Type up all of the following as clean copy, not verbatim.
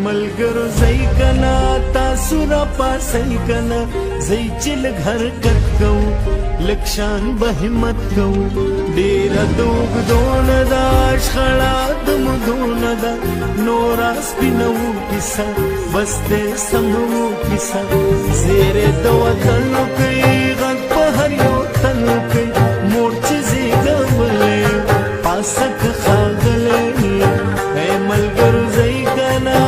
मलगरो زئی کنا تاسو را پاسای کنا زئی چل گھر کټ کو لکشان به همت کو ډیر دوغ دون دا شخړا دم دون دا نور سپینو کیسه بس دې سمو کیسه زیره دو وطن کوي غږ په هر یو تن کوي مورچ زیګولې پاسک خاغلې اے ملګرو زئی کنا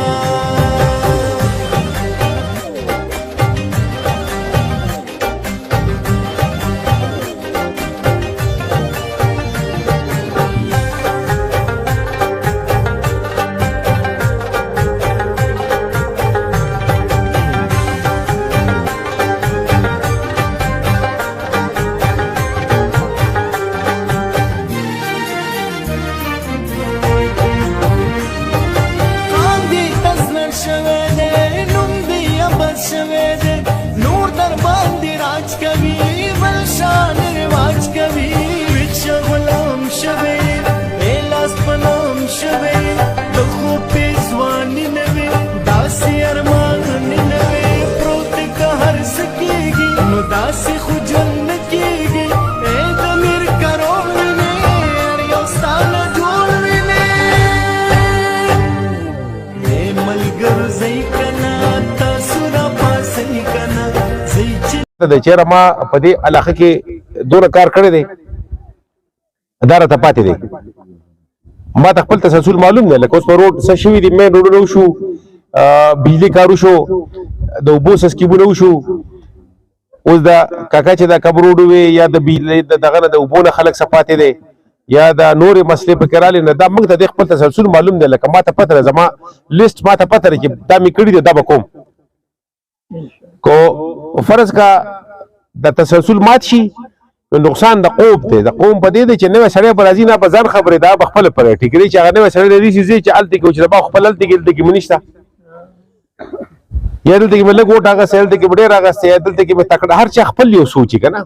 نور در باندې راج کوي بلشان رواج کوي وچ غلام شوي الاس پنام شوي د خو پیزوانی نوي داسي ارمان نوي پروت که هر سکیږي نو داسي خو جن کیږي اے د میر کرول نه یو ستانه جوړ ویني اے ملګر زئی کنا د چیرې ما په دې علاقه کې دوه کار کړی دی اداره ته پاتې دی ما ته خپل تسلسل معلوم دی لکه اوس په روډ څه شوي دي مین روډونه وشو بجلي کار وشو د اوبو سکیمونه وشو اوس د کاکا چې دا کب روډ وي یا د بجلي دغه نه د اوبو نه خلک څه پاتې دی یا د نورې مسلې پکې رالې نه دا موږ ته د خپل تسلسل معلوم دی لکه ما ته پته ده زما لیست ما ته پته ده چې دا مې کړي دی دا به کوم کو فرض کا د تسلسل مات شي نو نقصان د قوم دی د قوم په دې دی چې نوې سړی به راځي نه به ځان خبرې دا به خپله پرې ټیکري چې هغه نوې سړی لري چې چې هلته کې چې به خپل هلته کې دلته کې مې نشته یا دلته کې مې لږ وټ اغستی هلته کې به ډېر اغستی یا دلته کې به تکړه هر چا خپل یو سوچ که نه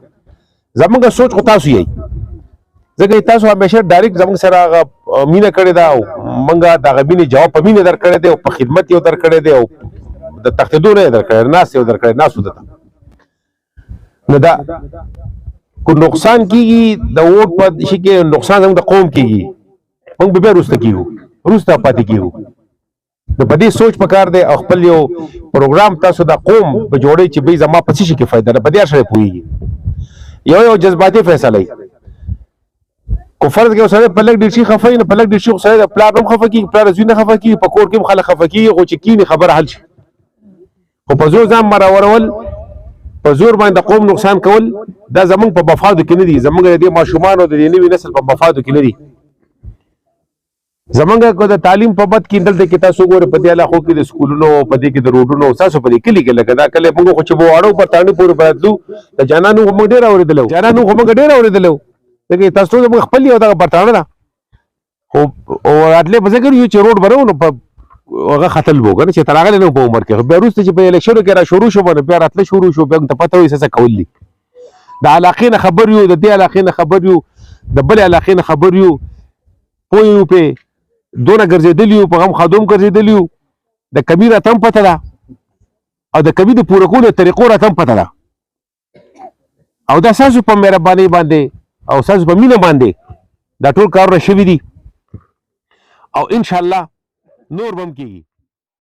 زموږ سوچ خو تاسو یې ځکه تاسو همیشه ډایرکټ زموږ سره هغه مینه کړې ده او موږ د هغه مینې جواب په مینه درکړی دی او په خدمت یې درکړی دی او د تختیدو نه یې درکړی ناست یې درکړی ناستو دته نو دا کو نقصان کیږي د ووټ په شي کې نقصان زموږ د قوم کیږي موږ به بیا وروسته کیږو وروسته پاتې کیږو نو په دې سوچ پکار دی او خپل یو پروګرام تاسو د قوم په جوړی چې بی زما په څه شي کې فایده ده په دې سره پوهېږي یو جذباتي فیصله ای کو فرض کې سره په لګ ډیر شي خفه نه په لګ ډیر شي سره پلان هم خفه کیږي پلان زوی نه خفه کیږي په کور کې خلک خفه کیږي خو چې کینی خبر حل شي خو په زور ځان مراورول په زور باندې قوم نقصان کول دا زمونږ په مفادو کې نه دي زمونږ د دې ماشومان او د دې نوي نسل په مفادو کې نه دي زمونږ کو د تعلیم په بد کې دلته کې تاسو ګوره په دې علاقو کې د سکولونو په دې کې د روډونو تاسو په دې کلی کې لګا دا کله موږ خو چې وواړو په تاڼي پورې براتلو د جانانو موږ ډېر اورېدلو دغه تاسو موږ خپل یو دغه برتانه ده خو او راتلې په ذکر یو چې روډ برو نو په هغه خطل وو کنه چې تراغله نو په عمر کې بیا وروسته چې په الیکشن کې را شروع شو باندې بیا راتله شروع شو بیا ته پته وي څه کول دي د علاقې نه خبر یو د دې علاقې نه خبر یو د بل علاقې نه خبر یو پوه یو په دونه ګرځېدلی یو په غم خادوم ګرځېدلی یو د کبیر اتم پته ده او د کبیر د پوره کولو طریقو راته پته ده او دا ساسو په مهرباني باندې او ساسو په مینه باندې دا ټول کارونه شوي دي او ان شاء الله نور بم کیږي